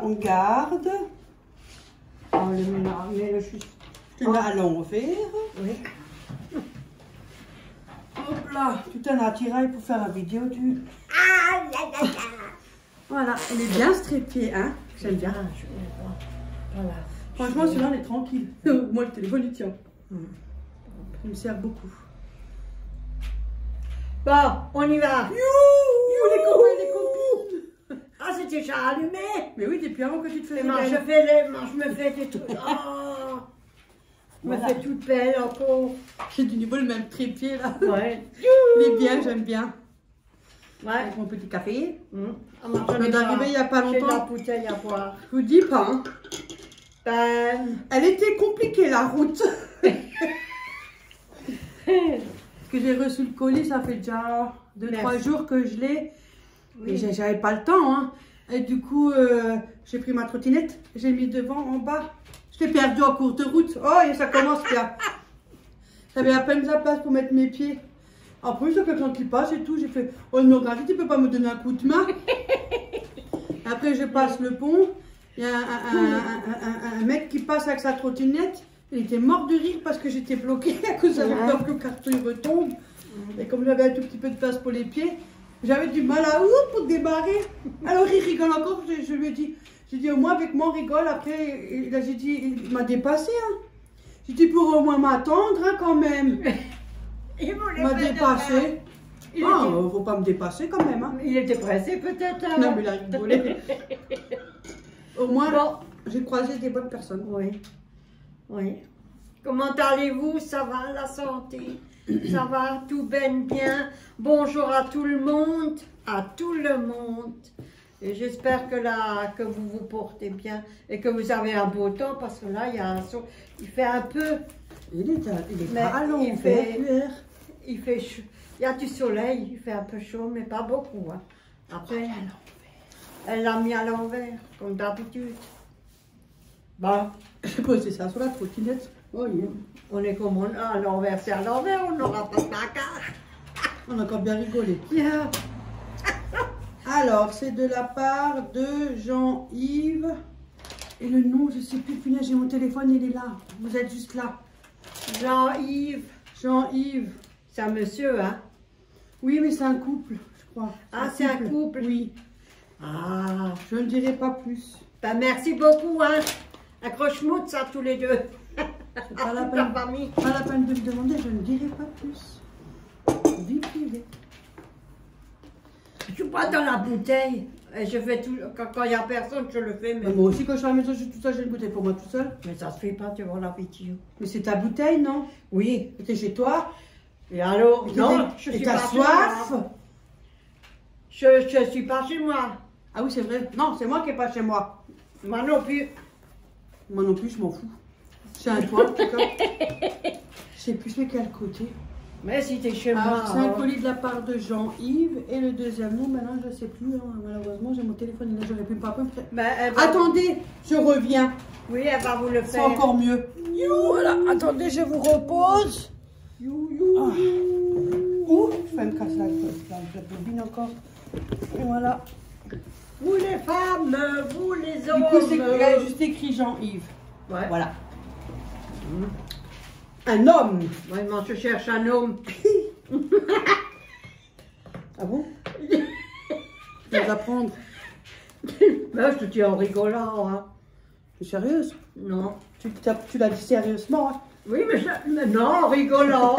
on garde. On le met le juste. Tu mets à l'envers. Oui. Hop là, tout un attirail pour faire la vidéo du... Ah là là là. Voilà, elle est bien strippée, hein. J'aime bien. Ah, je vais voir. Voilà. Franchement, celui-là, elle est tranquille. Moi, le téléphone, il tient. Il me sert beaucoup. Bon, on y va. You, les copains et les copines. Ah, c'est déjà allumé. Mais oui, depuis avant que tu te faisais Moi, belle. je me fais des trucs. Oh, je me fais toute belle encore. J'ai du nouveau le même trépied, là. Ouais. Il est bien, j'aime bien. Ouais. Avec mon petit café. Ah, Je viens d'arriver il n'y a pas J'ai de la longtemps. bouteille à boire. Je vous dis pas, hein. Ben... Elle était compliquée, la route. Parce que j'ai reçu le colis, ça fait déjà 2-3 jours que je l'ai. Oui. Et j'avais pas le temps, hein. Et du coup, j'ai pris ma trottinette, j'ai mis devant, en bas. Je l'ai perdu en courte route. Oh, et ça commence bien. J'avais à peine la place pour mettre mes pieds. Après, il y a quelqu'un qui passe et tout. J'ai fait, oh non, Gravi, tu peux pas me donner un coup de main. Après, je passe le pont. Il y a un mec qui passe avec sa trottinette. Il était mort de rire parce que j'étais bloquée à cause de peur que le carton retombe. Et comme j'avais un tout petit peu de place pour les pieds, j'avais du mal à pour démarrer. Alors il rigole encore. Je lui ai dit, j'ai dit au moins avec moi on rigole. Après, j'ai dit, il m'a dépassé. Hein. J'ai dit pour au moins m'attendre hein, quand même. Il m'a dépassé. Ah, faut pas me dépasser quand même. Hein. Il était pressé peut-être. Hein. Non mais il a rigolé. Au moins, bon, j'ai croisé des bonnes personnes. Oui. Oui. Comment allez-vous? Ça va, la santé? Ça va, tout bien? Bonjour à tout le monde. À tout le monde. Et j'espère que vous vous portez bien et que vous avez un beau temps parce que là, il fait un peu... Il est pas à l'envers. Il fait chaud. Il y a du soleil, il fait un peu chaud, mais pas beaucoup. Hein. Après, elle l'a mis à l'envers, comme d'habitude. Bon. J'ai posé ça sur la trottinette. Oh, yeah. On est comme à l'envers, c'est à l'envers, on n'aura pas de placard. On a encore bien rigolé. Yeah. Alors, c'est de la part de Jean-Yves. Et le nom, je sais plus, punaise, j'ai mon téléphone, il est là. Vous êtes juste là. Jean-Yves. Jean-Yves. C'est un monsieur, hein? Oui, mais c'est un couple, je crois. Ah, c'est un couple? Oui. Ah. Je ne dirai pas plus. Ben, merci beaucoup, hein? Accroche-moute, ça, tous les deux. C'est pas la peine de me demander, je ne dirai pas plus. Vie privée. Je suis pas dans la bouteille. Et je fais tout. Quand il n'y a personne, je le fais. Mais... Moi aussi, quand je suis à la maison, je suis tout seul, j'ai une bouteille pour moi tout seul. Mais ça se fait pas, tu vois la vidéo. Mais c'est ta bouteille, non? Oui. C'était chez toi? Et alors? Non, je suis pas soif. Je suis pas chez moi. Ah oui, c'est vrai. Non, c'est moi qui n'ai pas chez moi. Moi non plus. Moi non plus, je m'en fous. C'est un toit, en tout cas. Je sais plus c'est quel côté. Mais si t'es chez moi. C'est un colis de la part de Jean-Yves. Et le deuxième nom, maintenant, je ne sais plus. Hein. Malheureusement, j'ai mon téléphone. J'aurais pu pas. Attendez, je reviens. Oui, elle va vous le faire. C'est encore mieux. Voilà, attendez, je vous repose. Ouh, je vais me casser la bobine encore. Et voilà. Vous les femmes, vous les hommes. Du coup, c'est juste écrit Jean-Yves. Ouais. Voilà. Un homme. Ouais, moi, je cherche un homme. Ah bon? Je vais apprendre. Ben, je te dis en rigolant. Hein. Tu es sérieuse? Non. Tu l'as dit sérieusement, hein? Oui, mais non, en rigolant.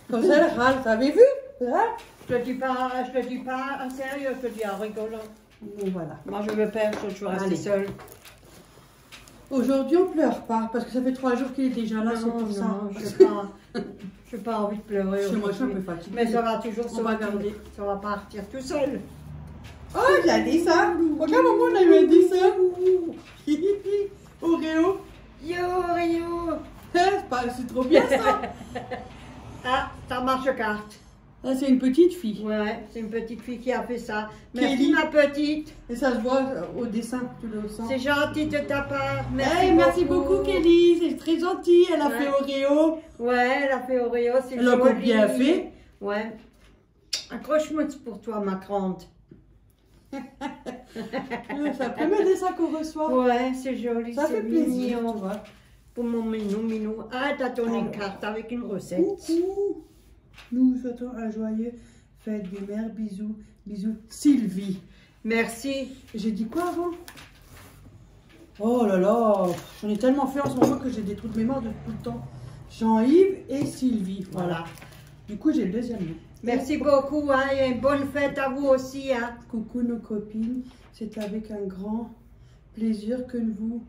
Comme ça, elle râle, t'avais vu? Hein? Je te dis pas en sérieux, je te dis en rigolant. Bon, voilà. Moi, je veux perdre, je vais rester seule. Aujourd'hui, on pleure pas, parce que ça fait 3 jours qu'il est déjà là, c'est pour ça. Je n'ai pas envie de pleurer. Chez moi, je suis un peu fatiguée. Mais ça va toujours on va garder. Ça va partir tout seul. Oh, il a dit ça. Regarde, maman, on a eu un dessin. Oreo. Yo. C'est trop bien ça. Ah, ça marche carte. Ah, c'est une petite fille. Ouais, c'est une petite fille qui a fait ça. Kelly. Merci ma petite. Et ça se voit au dessin, tu le sens. C'est gentil de ta part. Merci beaucoup Kelly, c'est très gentil. Elle a fait Oreo. Ouais, elle a fait Oreo, c'est elle a bien fait. Ouais. Accroche-moi pour toi, ma grande. C'est le premier dessin qu'on reçoit. Ouais, c'est joli, Ça c'est fait plaisir, mignon. tu vois. Pour mon minou. Ah, t'as ton Alors. carte avec une recette. Coucou. Nous vous souhaitons un joyeux fête des mères. Bisous, bisous. Sylvie. Merci. J'ai dit quoi avant? Oh là là, j'en ai tellement fait en ce moment que j'ai des trous de mémoire de tout le temps. Jean-Yves et Sylvie, voilà. Du coup, j'ai le deuxième nom. Merci beaucoup, hein, et une bonne fête à vous aussi. Hein. Coucou nos copines, c'est avec un grand plaisir que nous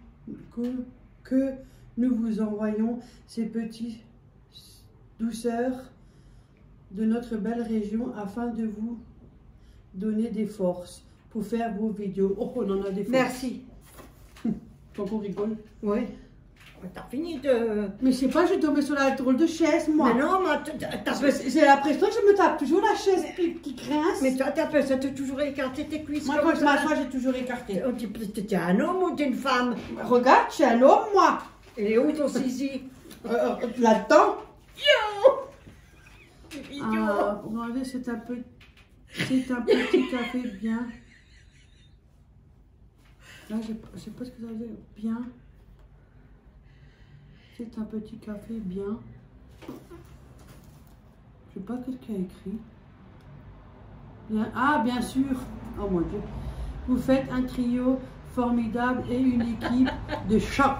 vous envoyons ces petites douceurs de notre belle région afin de vous donner des forces pour faire vos vidéos. Oh, on en a des forces. Merci. Tant qu'on rigole. Oui. T'as fini de... Mais je sais pas, j'ai tombé sur la drôle de chaise, moi. Mais non, J'ai l'impression que je me tape toujours la chaise qui grince. Mais toi, t'as toujours écarté tes cuisses. Moi, comme quand je ça. m'assois, j'ai toujours écarté. T'es un homme ou t'es une femme? Regarde, je suis un homme, moi. Il est où ton zizi? Là-dedans. Yo. Regardez, c'est un petit café bien. Là, je sais pas ce que ça veut dire. Bien. C'est un petit café bien. Je sais pas ce qu'il y a écrit. Bien. Ah, bien sûr. Oh mon Dieu. Vous faites un trio formidable et une équipe de choc.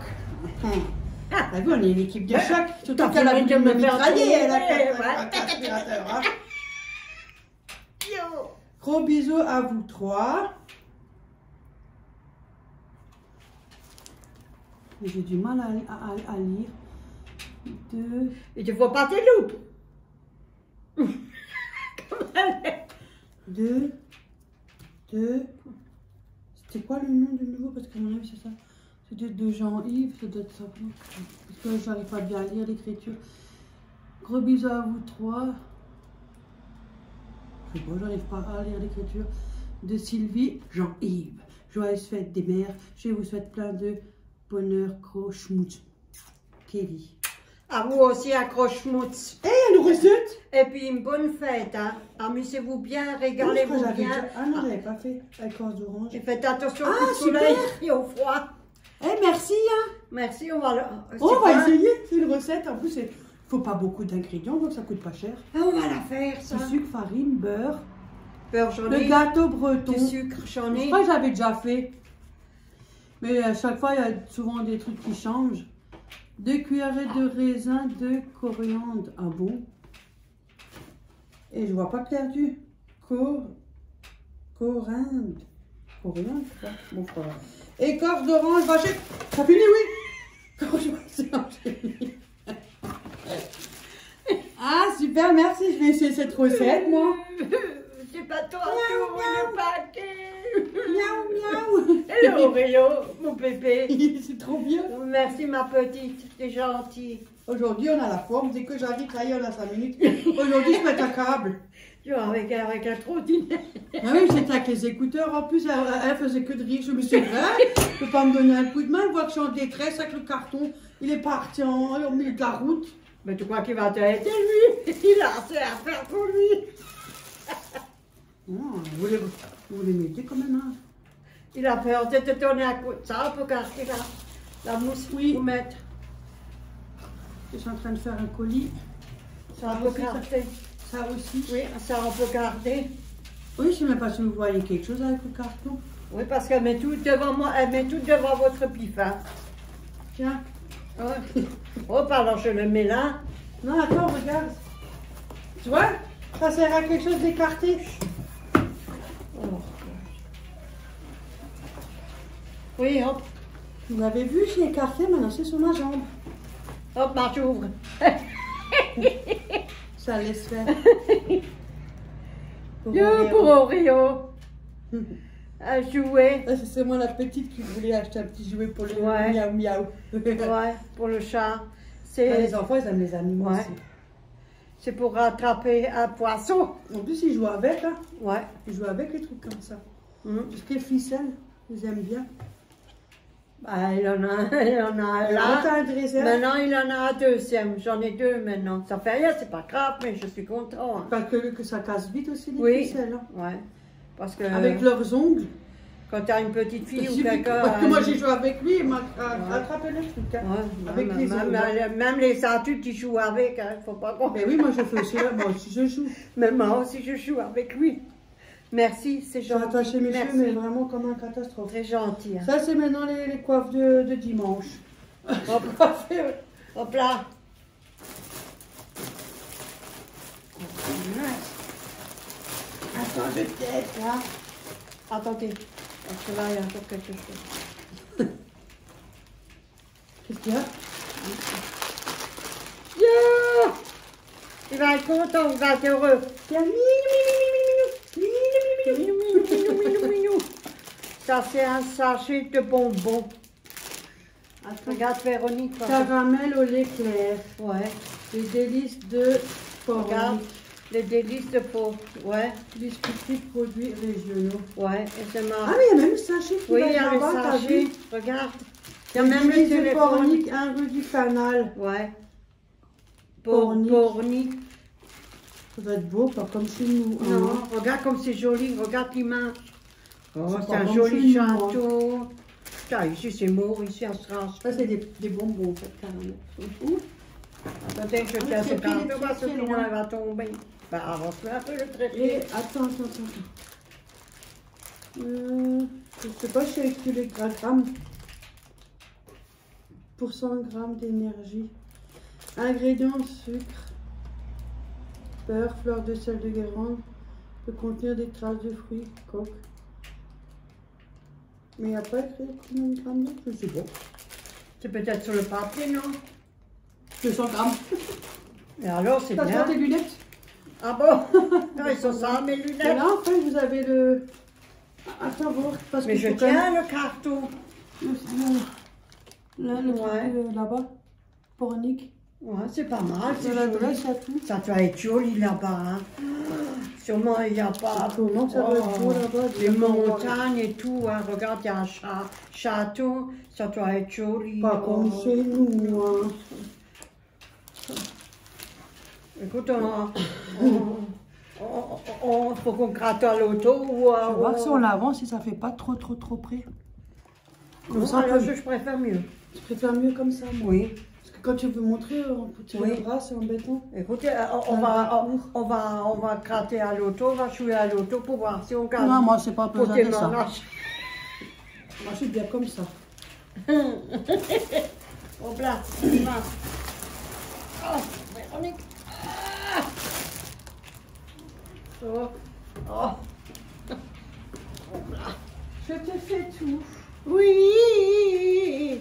T'as vu, on est une équipe de choc. Surtout qu'elle a voulu me mitrailler. Elle a un aspirateur. Hein. Yo. Gros bisous à vous trois. J'ai du mal à lire. Et tu vois pas tes loupes. C'était quoi le nom du nouveau? Parce qu'à mon avis, c'est ça. C'était de Jean-Yves, ça doit être ça. Parce que j'arrive pas bien à lire l'écriture. Gros bisous à vous trois. Je sais pas, j'arrive pas à lire l'écriture. De Sylvie, Jean-Yves. Joyeuse fête des mères. Je vous souhaite plein de bonheur, gros schmutz. Kelly. À vous aussi, accroche-mousse. Et il y a une recette. Et puis une bonne fête, hein. Amusez-vous bien, régalez-vous bien. Ah non, je l'avais pas fait. Avec corps d'orange. Et faites attention Ah, au coup de soleil et au froid. Eh, merci, hein. Merci, on va On va essayer. C'est une recette. En plus, il faut pas beaucoup d'ingrédients, donc ça coûte pas cher. Ah, on va la faire, ça. Du sucre, farine, beurre. Beurre, j'en Le ai. gâteau breton. Du sucre, j'en Je ai. crois que j'avais déjà fait. Mais à chaque fois, il y a souvent des trucs qui changent. 2 cuillerées de raisin de coriandre. Ah bon? Et je vois pas clair du coriandre. Coriandre, quoi. Bon, c'est pas grave. Écorce d'orange, vachet. Ça finit, oui. Ah, super, merci. Je vais essayer cette recette, moi. C'est pas toi qui ouvre le paquet. Miaou, miaou. Hello, Rio, mon bébé. C'est trop bien. Merci, ma petite. T'es gentille. Aujourd'hui, on a la forme. Dès que j'arrive, ça y est, on a 5 minutes. Aujourd'hui, je mets un câble. Tu vois, avec un trottinette. Ah oui, c'était avec les écouteurs. En plus, elle faisait que de rire. Je me suis dit, tu peux pas me donner un coup de main. Elle voit que je suis en détresse avec le carton. Il est parti au milieu de la route. Mais tu crois qu'il va t'aider, lui? Il a assez à faire pour lui. Non, vous voulez m'aider quand même, hein? Il a peur de te donner un coup. Ça, on peut casser la mousse Oui. pour mettre. Je suis en train de faire un colis. Ça, on peut aussi, garder. Ça aussi. Oui, ça, on peut garder. Oui, je ne sais même pas si vous voyez quelque chose avec le carton. Oui, parce qu'elle met tout devant moi, elle met tout devant votre pifin. Tiens. Ouais. Oh, pardon, je le mets là. Non, attends, regarde. Tu vois? Ça sert à quelque chose d'écarté. Oh. Oui, hop. Vous l'avez vu, j'ai écarté, maintenant c'est sur ma jambe. Hop, bah, j'ouvre. Ça laisse faire. Pour Oreo. Un jouet. C'est moi la petite qui voulait acheter un petit jouet pour le Ouais. miaou miaou. Ouais, pour le chat. Ah, C'est les enfants, ils aiment les animaux Ouais. aussi. c'est pour rattraper un poisson. En plus, ils jouent avec, hein. Ouais. Ils jouent avec les trucs comme ça. Mhm. Tout ce qui est ficelle, ils aiment bien. Bah, il en a un Là, là. t'as un dresseur. Maintenant, il en a un deuxième. J'en ai deux maintenant. Ça fait rien, c'est pas grave, mais je suis content. Hein. Parce que ça casse vite aussi les Oui. ficelles. Hein. Ouais. Parce que avec leurs ongles. quand tu as une petite fille ou quelqu'un... Parce que moi j'ai joué avec lui, il m'a attrapé le truc. Hein. Ouais, Avec les ongles. même les adultes, ils jouent avec, hein, faut pas qu'on... Mais oui, moi je fais aussi, moi aussi je joue. Même moi aussi, je joue avec lui. Merci, c'est J'ai gentil. attaché mes Merci. cheveux, mais vraiment comme un catastrophe. Très gentil. Hein. Ça, c'est maintenant les coiffes de dimanche. Hop, hop là. Attends, je t'aide, là. Attendez, parce que là, il y a encore quelque chose. Qu'est-ce qu'il y a? Yeah! Il va être content, il va être heureux. Ça, c'est un sachet de bonbons. Regarde, Véronique. Caramel au lait clair. Ouais. Les délices de Regarde, Pornic. les délices de peau. Ouais, Biscuits produits régionaux. ouais. Et c'est Ah, marrant. mais il y a même le sachet qui Oui, va il y a le là-bas, t'as sachet. vu? Regarde. Il y a Les même le délices de téléphone. Pornic, un rue du Canal. Ouais. Pornic. Pornic. Ça doit être beau, pas comme chez nous. hein. Non, regarde comme c'est joli. Regarde l'image. Oh, C'est c'est pas un comme joli chez nous, hein. château. Putain, ici c'est mort, ici à Strasbourg. Ça, c'est des bonbons, en fait, carrément. Ouh. Attendez, je tiens ce c'est pris, carton c'est parce que très sinon loin. elle va tomber. Bah, avance-le un peu le Et traité. attends. Je sais pas si j'ai écrit les grammes. Pour 100 grammes d'énergie. Ingrédients sucre, beurre, fleur de sel de Guérande, peut contenir des traces de fruits, coque. Mais il n'y a pas écrit combien de grammes d'autre, je sais pas. C'est peut-être sur le papier, non? 200 grammes. Et alors, c'est T'as bien. tes lunettes? Ah bon? Non, ils sont ça, mes Et lunettes. là, après, vous avez le... Attends, voir, parce Mais que je faut quand même- tiens le carton. Le truc, Ouais. là-bas, Pornic. Ouais, c'est pas mal, C'est c'est l'adresse, joli. à tout. Ça doit être joli là-bas. Hein. Sûrement, il n'y a pas... Comment ça doit être beau là-bas? Les montagnes et tout. Hein. Regarde, il y a un château. Ça doit être joli. Pas comme chez nous, hein. Écoute, faut qu'on gratte à l'auto ou à... On va voir si on l'avance, si ça fait pas trop près. Non, ça, alors peut- je préfère mieux. Je préfère mieux comme ça, moi. Oui. Parce que quand tu veux montrer, on peut tirer Oui. le bras, c'est embêtant. Écoutez, on va gratter à l'auto, on va jouer à l'auto pour voir si on gagne. Non, moi, c'est pas Pour besoin tes de ça. manches. Moi, je suis bien comme ça. Hop là, on va. Oh, Véronique. Ah. Oh, oh. Hop là. Je te fais tout. Oui.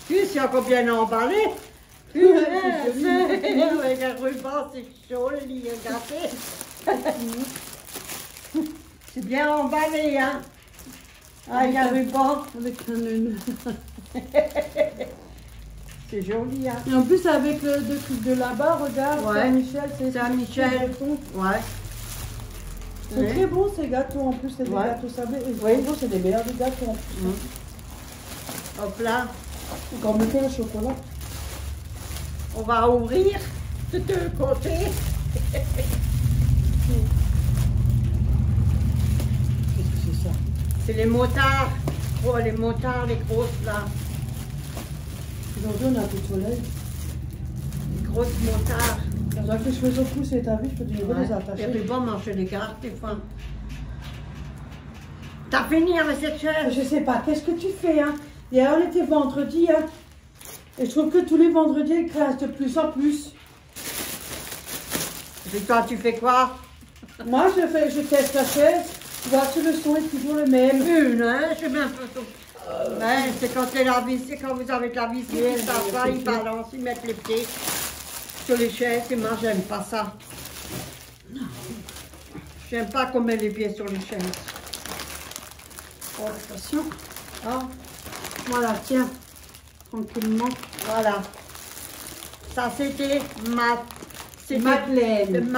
Tu c'est encore bien emballé. c'est joli. Avec un ruban, c'est joli, regardez. C'est bien emballé, hein. Avec un ruban. Avec un nœud. C'est joli, hein. Et en plus, avec le truc de là-bas, regarde, Ouais. Saint-Michel, c'est Saint-Michel. c'est breton. Ouais. C'est Ouais. très bon ces gâteaux, en plus, c'est des Ouais. gâteaux sablés. Et Oui. franchement, c'est des meilleurs des gâteaux. En plus. Hop là. Quand on mettait le chocolat. On va ouvrir de deux côtés. Qu'est-ce que c'est ça? C'est les motards. Oh, les motards, les grosses là. Aujourd'hui, on a un peu de soleil. Les grosses motards. Quand les cheveux au cou, c'est ta vie, je peux te les Les attacher. rubans, moi, je les garde des fois. T'as fini avec cette chaise? Je sais pas, qu'est-ce que tu fais, hein? Hier, on était vendredi, hein? Et je trouve que tous les vendredis, ils crachent de plus en plus. Et toi, tu fais quoi? Moi, je teste la chaise, voir si le son est toujours le même. Une, hein? Je sais même pas. Ouais, c'est quand c'est la visite, c'est quand vous avez de la visite, ils s'assoient, ils balancent, ils mettent les pieds sur les chaises, et moi, j'aime pas ça. J'aime pas qu'on met les pieds sur les chaises. Oh, attention. Hein? Voilà, tiens, tranquillement. Voilà. Ça, c'était c'était Madeleine.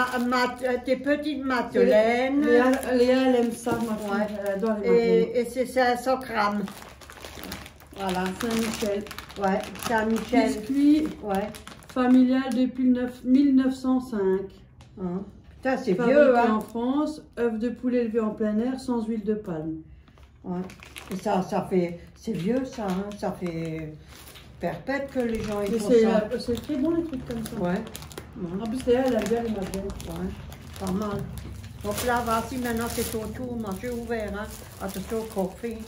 tes petites madeleines. Léa, elle aime ça, ma fille. Ouais. Elle adore les madeleines. Et c'est 500 grammes. Voilà. Saint-Michel. Ouais, Saint-Michel. Biscuit Ouais. familial depuis 1905. Hein. Ça, c'est Fabriqué vieux, en hein. France, œuf de poulet élevé en plein air, sans huile de palme. Ouais. Et ça fait... C'est vieux, ça, hein. Ça fait perpète que les gens, ils Mais font ça. c'est très bon, les trucs comme ça. Ouais. En plus, Léa, elle aime bien les madeleines. Ouais, pas mal. Donc là, voici, maintenant, c'est ton tour. Moi, j'ai ouvert, hein. Attention au café.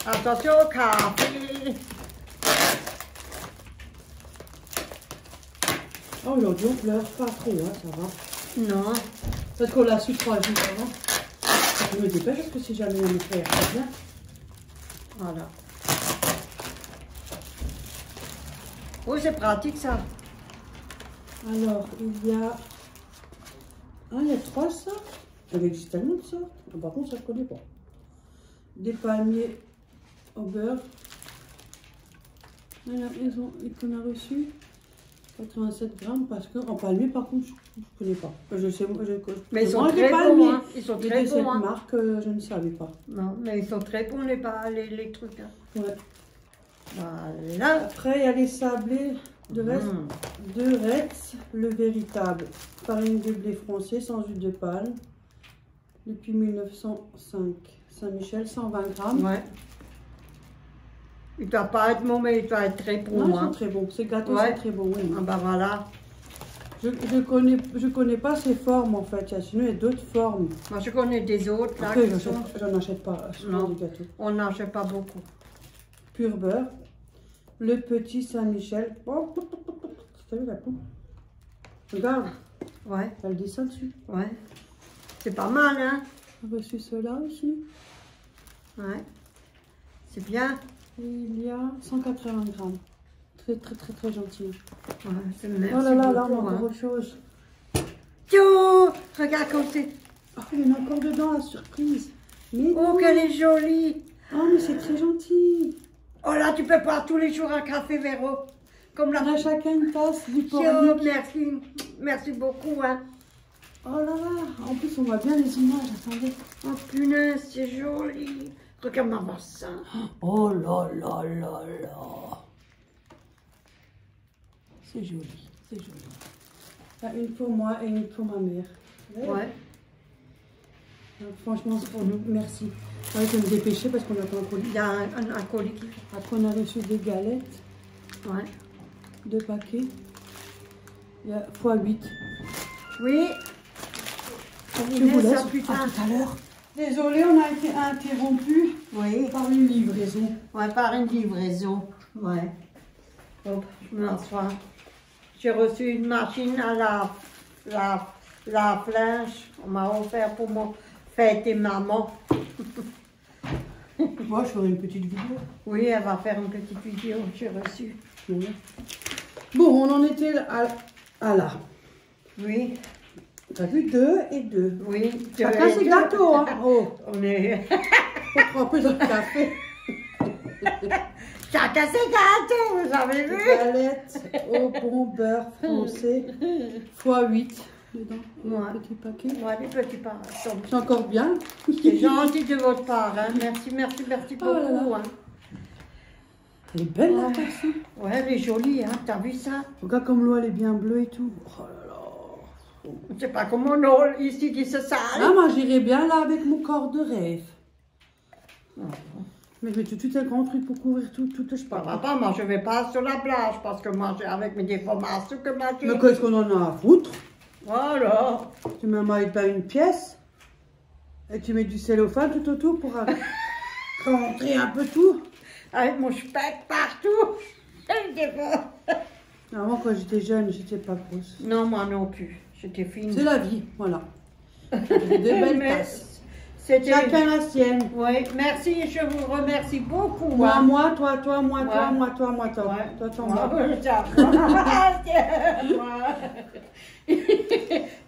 Attention au café. Oh, aujourd'hui, on pleure pas trop, hein, ça va. Non. Parce qu'on l'a su 3 jours avant. Je me dépêche parce que si jamais on me fait très bien. Voilà. Oui, c'est pratique, ça. Alors, il y a... Ah, il y a 3 sortes. Il existe tellement de sortes. Ah, par contre, ça, je ne connais pas. Des palmiers au beurre. Alors, qu'on a reçu 87 grammes parce que en palmier, par contre, je ne connais pas. Je sais, Mais ils sont mange très des bons, palmiers. hein. Ils sont Et très de cette bons, hein. marque, je ne savais pas. Non, mais ils sont très bons, les trucs, hein. Ouais. Voilà. Après, il y a les sablés de Retz, le véritable. Farine de blé français sans huile de palme. Depuis 1905. Saint-Michel, 120 grammes. Ouais. Il ne doit pas être bon, mais il doit être très bon. Non, ils sont hein. très bons. Ces gâteaux Ouais. sont très bons, oui. Ah bah voilà. Je connais pas ces formes en fait. Sinon, il y a d'autres formes. Moi, je connais des autres là Après, qui sont... j'en achète pas souvent Non. des gâteaux. On n'achète pas beaucoup. Pur beurre. Le petit Saint-Michel. Oh, t'as vu la coupe? Regarde, Ouais, elle a le dessin dessus. ouais. C'est pas mal, hein? J'ai reçu cela aussi. Ouais. C'est bien. Et il y a 180 grammes. Très, très, très, très gentil. Ouais, merci Oh là là, là, on a beaucoup, encore hein. autre chose. Tio, regarde comme c'est... Oh, il y en a encore dedans, la surprise. Mais Oh, non. qu'elle est jolie. Oh, mais c'est très gentil. Oh là, tu peux boire tous les jours un café Véro. Comme la... On a chacun une tasse du Tio, pornic. merci. Merci beaucoup, hein. Oh là là, en plus on voit bien les images, attendez. Oh punaise, c'est joli. Regarde-moi ça. Oh là là là là. C'est joli, c'est joli. Ah, une pour moi et une pour ma mère. Ouais. Franchement, c'est pour nous, merci. Ouais, je vais me dépêcher parce qu'on attend un colis. Il y a un colis qui... Après, on a reçu des galettes, Ouais. 2 paquets. Il y a x8. Oui. Je vous laisse. Ça, putain. À tout à l'heure. Désolée, on a été interrompu Oui. par une livraison. Ouais, par une livraison. Ouais. Hop, je m'assois. J'ai reçu une machine à la flèche. On m'a offert pour mon fête et maman. Moi, je ferai une petite vidéo. Oui, elle va faire une petite vidéo. J'ai reçu. Oui. Bon, on en était à là. Oui. T'as vu 2 et 2. Oui. Chacun ses gâteaux, hein. Oh, On est... on prend un peu de café. Chacun ses gâteaux, vous avez vu? Galettes au bon beurre français x8 dedans. Ouais. Un petit paquet. Ouais, des petits pas. C'est encore bien. C'est gentil de votre part, hein. Merci, merci, merci Oh là là. beaucoup. Hein. Elle est belle la Ouais. tasse. Ouais, elle est jolie, hein. T'as vu ça? Regarde comme l'eau elle est bien bleue et tout. Oh là là. Je sais pas comment l'eau ici qui se sale. Ah, moi j'irais bien là avec mon corps de rêve. Mais je mets tout de suite un grand truc pour couvrir tout, je sais Ça va pas. pas, moi je vais pas sur la plage parce que moi j'ai avec mes déformations que moi j'ai. Mais qu'est-ce qu'on en a à foutre? Voilà. Tu mets pas une pièce et tu mets du cellophane tout autour pour rentrer un peu tout. Avec mon spec partout. Je sais pas. Avant quand j'étais jeune, j'étais pas grosse. Non, moi non plus. J'étais fine. C'est la vie, voilà. Des belles Mais tasses. C'était... Chacun la sienne. Oui, merci, je vous remercie beaucoup. Moi, hein. moi, toi, moi, toi, Ouais. moi, toi, moi, toi. Ouais. Toi, toi, Moi, moi.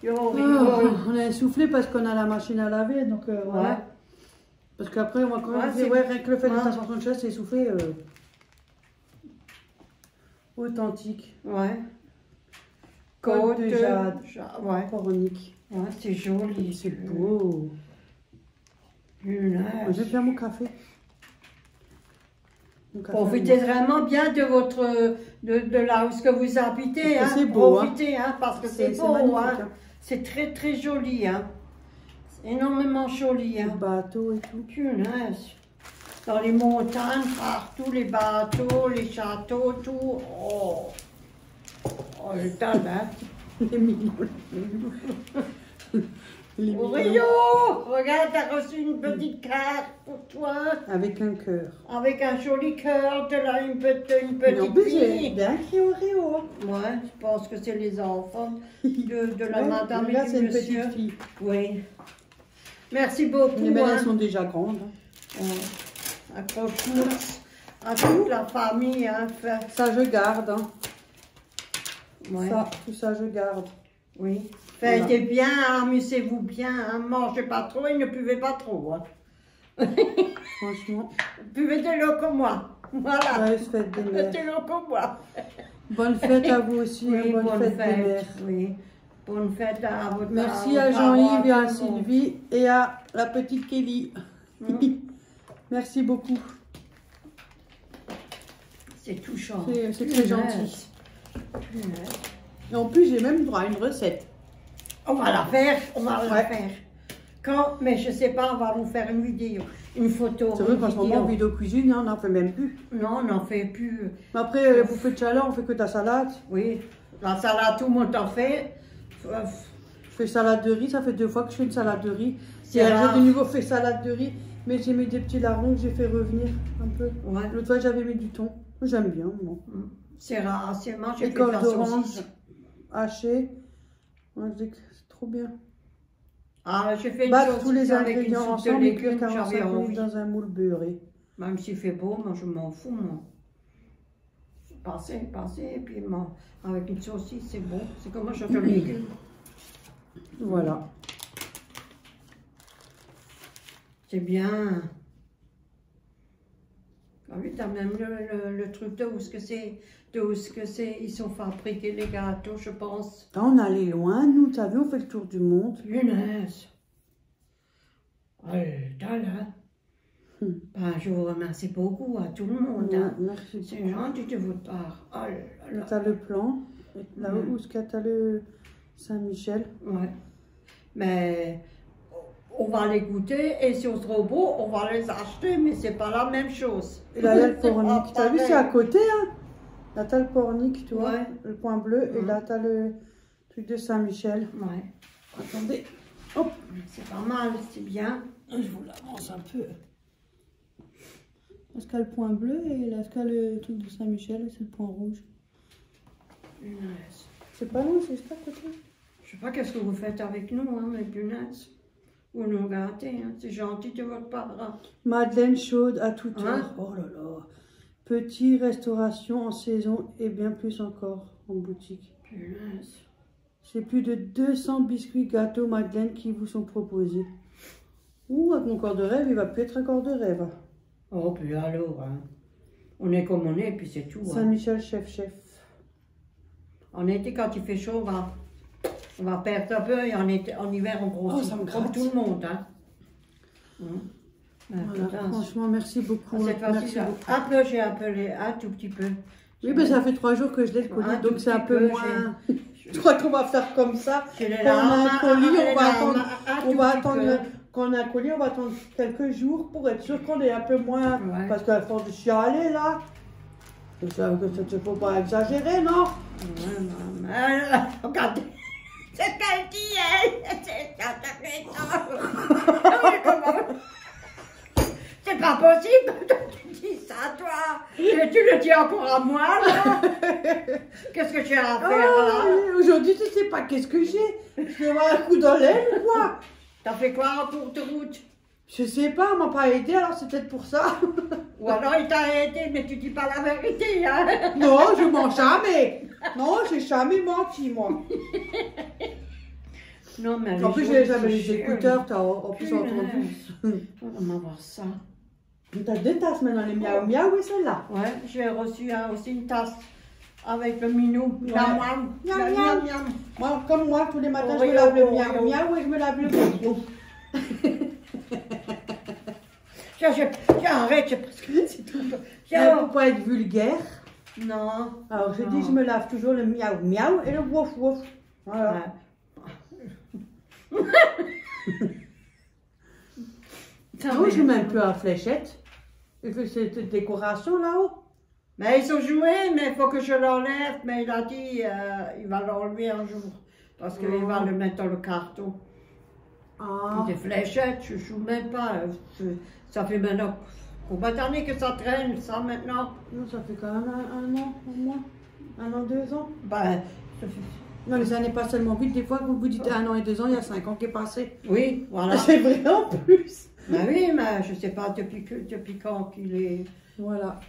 Yo, Oh, rigole. on a essoufflé parce qu'on a la machine à laver, donc voilà. Ouais. Parce qu'après, on va quand Ouais, même dire, c'est- ouais, rien que le fait de Ouais. s'asseoir sur une chaise, c'est essoufflé. Authentique. Ouais. Côte de jade. Ouais. Pornic. Ouais, c'est joli. C'est beau. Punaise. Moi, je vais faire mon café. Mon café Profitez vraiment bien de votre de là où ce que vous habitez. Parce que Hein. c'est beau, Profitez, hein, parce que c'est beau. magnifique, Hein. hein. C'est très très joli, hein. C'est énormément joli, Les hein. bateaux et tout. Punaise. Dans les montagnes, partout, les bateaux, les châteaux, tout. Oh, oh le talent. Les mignons. Les mignons. Rio, regarde, t'as reçu une petite carte pour toi. Avec un cœur. Avec un joli cœur, t'as là une Mais en petite plus, j'ai fille. bien écrit Oreo. Ouais, je pense que c'est les enfants de la Ouais, madame là, et c'est du une monsieur. petite fille. Oui. Merci beaucoup. Mais hein. elles sont déjà grandes. Hein. À tous, à toute la famille. Hein, fait. Ça, je garde. Hein. Ouais. Ça, tout ça, je garde. Oui. Faites Voilà. bien, amusez-vous bien, hein, mangez pas trop et ne buvez pas trop. Hein. Franchement. Buvez de l'eau comme moi. Voilà. Joyeuse fête des Buvez mères. de l'eau comme moi. Bonne fête à vous aussi. Oui, Bonne fête des mères. Oui. Bonne fête à votre Merci à vos Jean-Yves et parents, à tout le monde. Sylvie et à la petite Kelly. Merci beaucoup. C'est touchant. C'est très gentil. Et en plus, j'ai même droit à une recette. On va la faire, on va la Ouais. faire. Quand, mais je sais pas, on va nous faire une vidéo, une photo. C'est vrai une qu'en ce moment, vidéo. en vidéo cuisine, hein, on n'en fait même plus. Non, on n'en fait plus. Mais après, les bouffées de chaleur, on fait que de la salade. Oui, la salade, tout le monde en fait. Je fais salade de riz, ça fait 2 fois que je fais une salade de riz. C'est Et rare. j'ai de nouveau fait salade de riz, mais j'ai mis des petits larrons que j'ai fait revenir un peu. Ouais. L'autre fois, j'avais mis du thon. J'aime bien, moi. C'est rare, c'est moi, j'ai fait de Écorce la d'orange saucisse. hachée. Ouais, je dis que c'est trop bien. Ah, j'ai fait une Battre tous les saucisse avec une ingrédients soupe de ensemble et cuire légumes, 45 j'avais minutes envie. dans un moule beurré. Même s'il fait beau, moi je m'en fous, moi. Passer, et puis moi, avec une saucisse, c'est bon. C'est comme moi, je fais le légume. Voilà. C'est bien. Ah oui, t'as même le truc de où ce que c'est, ils sont fabriqués les gâteaux, je pense. Là, on allait loin, nous, t'as vu, on fait le tour du monde. Punaise. Oh là. Ben, je vous remercie beaucoup à tout le monde. Hein. Merci. C'est gentil de votre part. Oh là là. T'as le plan. Et là où est-ce que t'as le Saint-Michel? Ouais. Mais on va les goûter et si on se trouve beau, on va les acheter, mais c'est pas la même chose. Et là, il y a le C'est pornic. pas T'as vu, c'est à côté, hein? Là, t'as le pornic, tu vois, Ouais. le point bleu. Et Mhm. là, t'as le truc de Saint-Michel. Ouais. Attendez. Hop. C'est pas mal, c'est bien. Je vous l'avance un peu. Est-ce qu'il y a le point bleu et là, est-ce qu'il y a le truc de Saint-Michel et c'est le point rouge? Punaise. C'est pas loin, c'est juste à côté. Je sais pas qu'est-ce que vous faites avec nous, hein, mais punaise. Vous nous gâtez, hein. C'est gentil de votre part. Hein. Madeleine chaude à toute Hein? heure. Oh là là. Petite restauration en saison et bien plus encore en boutique. Punaise. C'est plus de 200 biscuits gâteaux Madeleine qui vous sont proposés. Ouh, avec mon corps de rêve, il va plus être un corps de rêve. Oh, puis alors, hein. On est comme on est, puis c'est tout. Hein. Saint-Michel, chef. En été, quand il fait chaud, on va perdre un peu et en hiver, on grossit. Oh, ça me comme gratte. tout le monde. Hein. Ben, Voilà, putain, franchement, merci beaucoup. cette Merci fois-ci, beaucoup. un peu, j'ai appelé, un tout petit peu. Oui, ben ça fait 3 jours que je l'ai le colis, Un tout donc c'est un petit peu peu, moins. Je crois qu'on va faire comme ça. J'ai les Quand on a un larmes, colis, les on va larmes, attendre. un On tout va petit attendre. peu. Quand on a un colis, on va attendre quelques jours pour être sûr qu'on est un peu moins. Ouais. Parce qu'à force de chialer là. Donc ça ne faut pas exagérer, non? Ouais, non, mais, regardez. C'est qu'elle dit, elle. C'est pas possible que tu dis ça, toi. Et tu le dis encore à moi, là. Qu'est-ce que j'ai à faire, là? Aujourd'hui, tu sais pas qu'est-ce que j'ai. Je vais avoir un coup dans l'aile ou quoi? T'as fait quoi en cours de route? Je sais pas, on m'a pas aidé, alors c'est peut-être pour ça. Ou alors il t'a aidé, mais tu dis pas la vérité, hein? Non, je mens jamais. Non, j'ai jamais menti, moi. Non, mais En plus, j'avais les écouteurs, t'as en plus entendu. On va voir ça. T'as 2 tasses maintenant, les miaou miaou et celle-là. Ouais, j'ai reçu aussi une tasse avec le minou. Ouais. La moine. Miam, La miam. miam. Moi, comme moi, tous les matins, je Oreo, me lave le Oreo. miaou miaou et je me lave le bobo. J'arrête, parce que c'est tout. Mais pour pas être vulgaire, Non. alors je Non. dis, je me lave toujours le miaou miaou et le wouf wouf. Voilà. Ouais. Non, je joue même plus à fléchette. Il fait cette décoration là-haut. Mais ils ont joué, mais il faut que je l'enlève. Mais il a dit il va l'enlever un jour. Parce qu'il va le mettre dans le carton. Ah. Des fléchettes, je joue même pas. Ça fait maintenant combien d'années que ça traîne, ça maintenant? Non, ça fait quand même un an au moins. 1 an, 2 ans. Ben, ça fait... Non, les années passent tellement vite. Des fois, vous vous dites 1 an et 2 ans, il y a 5 ans qui est passé. Oui, voilà. C'est vrai en plus. Ben oui, mais je sais pas depuis quand qu'il est. Voilà.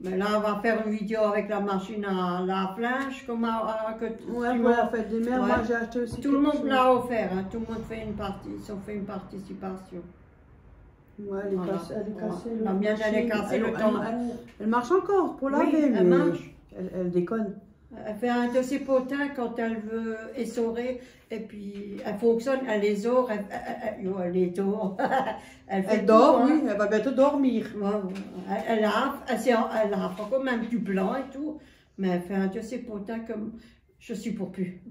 Mais là, on va faire une vidéo avec la machine à lave-linge. Ouais, moi, la fête des mères, Ouais. moi j'ai acheté aussi. Tout le quelque monde chose. l'a offert, hein. Tout le monde fait une partie, ils ont fait une participation. Ouais, elle est Voilà. cassée. Elle est Voilà. cassée. La mienne, elle est cassée, le tambour. Elle marche encore pour laver, Oui, mais elle marche. Elle déconne. Elle fait un de ses potins quand elle veut essorer, et puis elle fonctionne, elle essorre, elle essorre. Elle dort, oui, elle va bientôt dormir. Ouais, elle lave encore même du blanc et tout, mais elle fait un de ses potins comme je supporte plus.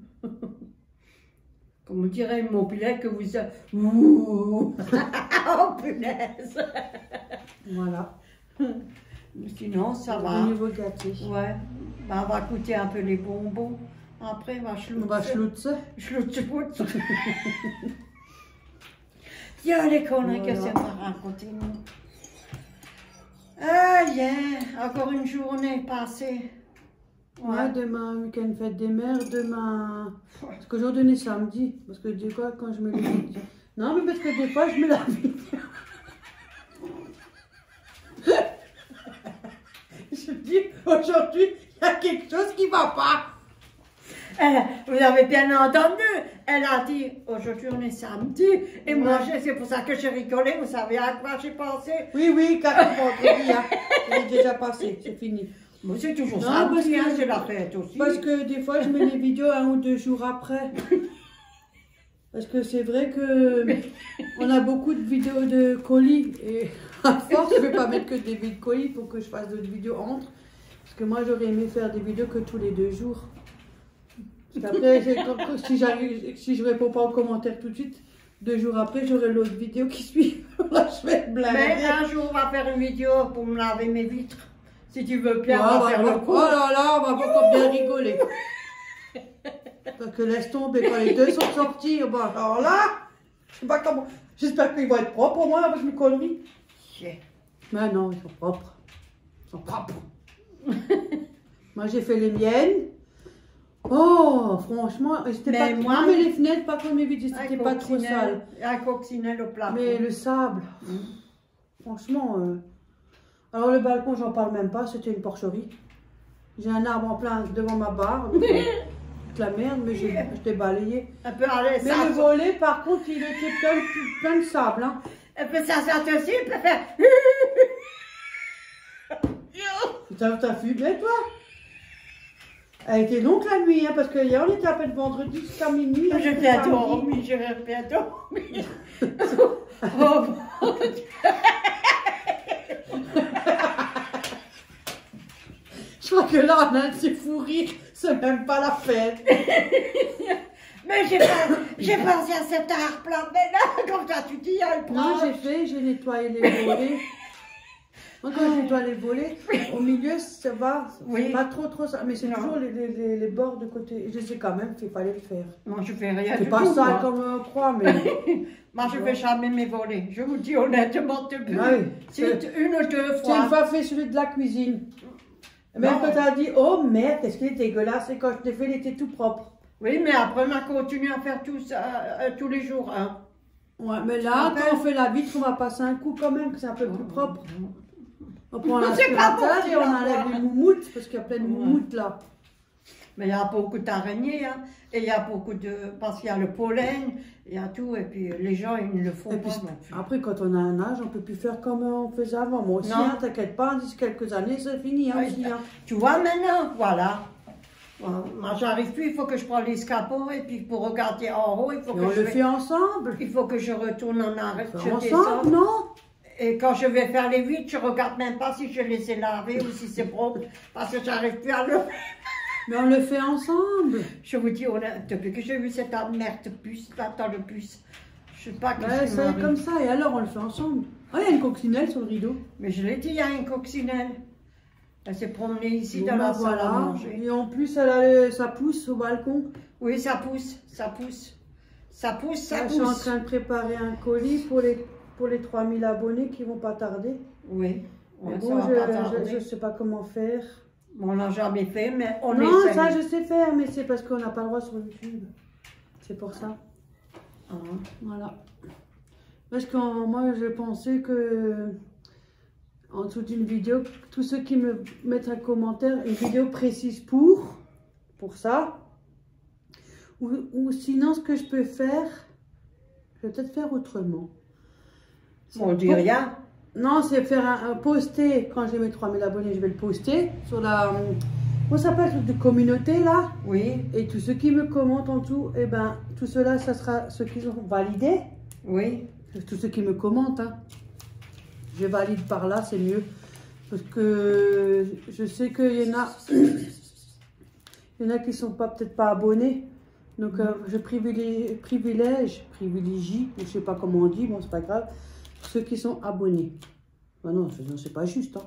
Comme on dirait une mobilette que vous avez. Ouh. Oh punaise! Voilà. Sinon, ça va. Au niveau gâté. Ouais. Ben, on va goûter un peu les bonbons. Après, on va On va schloutzer. Schlutzputz. Tiens, les conneries que Voilà. c'est pas raconter, nous. Ah, yeah. Encore une journée passée. Ouais, demain, week-end fête des mères, demain. Parce qu'aujourd'hui on est samedi. Parce que des fois, quand je mets les vidéos. Non, mais parce que des fois, je mets la vidéo. Je dis, aujourd'hui, il y a quelque chose qui va pas. Vous avez bien entendu, elle a dit aujourd'hui on est samedi et moi c'est pour ça que j'ai rigolé, vous savez à quoi j'ai pensé? Oui, car vendredi, hein. C'est déjà passé, c'est fini. Moi c'est toujours Non, samedi, parce que- hein, c'est la fête aussi. Parce que des fois, je mets les vidéos 1 ou 2 jours après. Parce que c'est vrai que on a beaucoup de vidéos de colis et à force, je ne vais pas mettre que des vidéos de colis pour que je fasse d'autres vidéos entre. Parce que moi, j'aurais aimé faire des vidéos que tous les 2 jours. Parce qu'après, si je réponds pas aux commentaires tout de suite, 2 jours après, j'aurai l'autre vidéo qui suit. Là, je vais être blindée. Mais un jour on va faire une vidéo pour me laver mes vitres. Si tu veux bien, Ouais, on va faire le coup. oh là là, on va encore bien rigoler. Parce que laisse tomber, quand les 2 sont sortis, bah, alors là, je sais pas comment. J'espère qu'ils vont être propres au moins avec mes conneries. Yeah. Mais non, ils sont propres. Ils sont propres. Moi, j'ai fait les miennes. Oh, franchement, c'était Mais pas moi, non, mais les fenêtres, pas comme mes vidéos, c'était pas trop coccinelle- sale. Un coccinelle au plafond. Mais le sable, franchement. Alors, le balcon, j'en parle même pas, c'était une porcherie. J'ai un arbre en plein devant ma barre. Donc, toute la merde, mais je t'ai balayé. Un peu à l'aise. Mais le volet, par contre, il était plein de sable. Hein. Un peu ça sort aussi, il peut faire. T'as fumé, toi? Elle était longue la nuit, hein, parce que hier, on était à peine vendredi jusqu'à minuit. hein, J'ai c'était bien samedi. dormi, j'ai bien dormi. Oh, bon Dieu. Je crois que là, on a de ces fous rires, c'est même pas la fête. Mais j'ai pensé à cet arbre-là, mais là, comme ça tu dis, elle Non, prend. j'ai nettoyé les volets. Moi, quand je nettoie les volets, au milieu, ça va, Oui. c'est pas trop ça, mais c'est Non. toujours les bords de côté. Je sais quand même qu'il fallait le faire. Moi, je fais rien C'est du pas tout, ça moi. comme on croit, mais... Moi, je fais jamais mes volets. Je vous dis honnêtement, depuis. Ah oui. C'est une ou 2 J'ai une fois. fois fait celui de la cuisine. Même Non. quand t'as dit, oh merde, qu'est-ce qu'il est dégueulasse, et quand je l'ai fait, il était tout propre. Oui, mais après, on a continué à faire tout ça tous les jours. Hein. Ouais, mais là, Après- quand on fait la vitre, on va passer un coup quand même, que c'est un peu plus propre. On prend C'est pas l'aspirateur bon, et on là, enlève quoi. les moumoutes, parce qu'il y a plein de moumoutes là. Mais il y a beaucoup d'araignées, hein, et il y a beaucoup de... Parce qu'il y a le pollen, il y a tout, et puis les gens, ils ne le font Et pas puis, non plus. après, quand on a un âge, on peut plus faire comme on faisait avant. Moi aussi, Non. hein, t'inquiète pas, d'ici quelques années, c'est fini hein, Oui. aussi. Hein. Tu vois maintenant, voilà. Moi, j'arrive plus, il faut que je prenne l'escabeau, et puis pour regarder en haut, il faut Et que on je... le fait ensemble. Il faut que je retourne en arrière, je Ensemble, descends. non? Et quand je vais faire les vitres, je regarde même pas si je les ai lavés ou si c'est propre, parce que j'arrive plus à le... Mais on le fait ensemble. Je vous dis, depuis que j'ai vu cette merde puce, attends le puce, je sais pas que Ouais, c'est comme ça. Et alors, on le fait ensemble. Ah, il y a une coccinelle sur le rideau. Mais je l'ai dit, il y a une coccinelle. Elle s'est promenée ici Bon, dans bah, la salle à voilà. manger. Et en plus, ça pousse au balcon. Oui, ça pousse, ça pousse. Ça pousse, ça Là, pousse. je suis en train de préparer un colis pour les 3000 abonnés qui vont pas tarder. Oui. Mais Ouais, bon, ça va pas tarder. je sais pas comment faire. On l'a jamais fait, mais on Non, essaie. ça je sais faire, mais c'est parce qu'on n'a pas le droit sur YouTube. C'est pour ça. Ah. Voilà. Parce que moi, je pensais que en dessous d'une vidéo, tous ceux qui me mettent un commentaire, une vidéo précise pour ça. Ou sinon, ce que je peux faire, je vais peut-être faire autrement. On dit rien. Non, c'est faire un poster, quand j'ai mes 3000 abonnés, je vais le poster sur la, comment ça s'appelle, le truc de communauté là. Oui, Et tous ceux qui me commentent en dessous, eh ben, tout cela, ça sera ceux qui ont validé. oui. Tous ceux qui me commentent, hein. Je valide par là, c'est mieux. Parce que je sais qu'il y en a, il y en a qui ne sont peut-être pas abonnés. Donc je privilégie, je ne sais pas comment on dit, bon c'est pas grave, ceux qui sont abonnés. Ben non, c'est pas juste. Hein.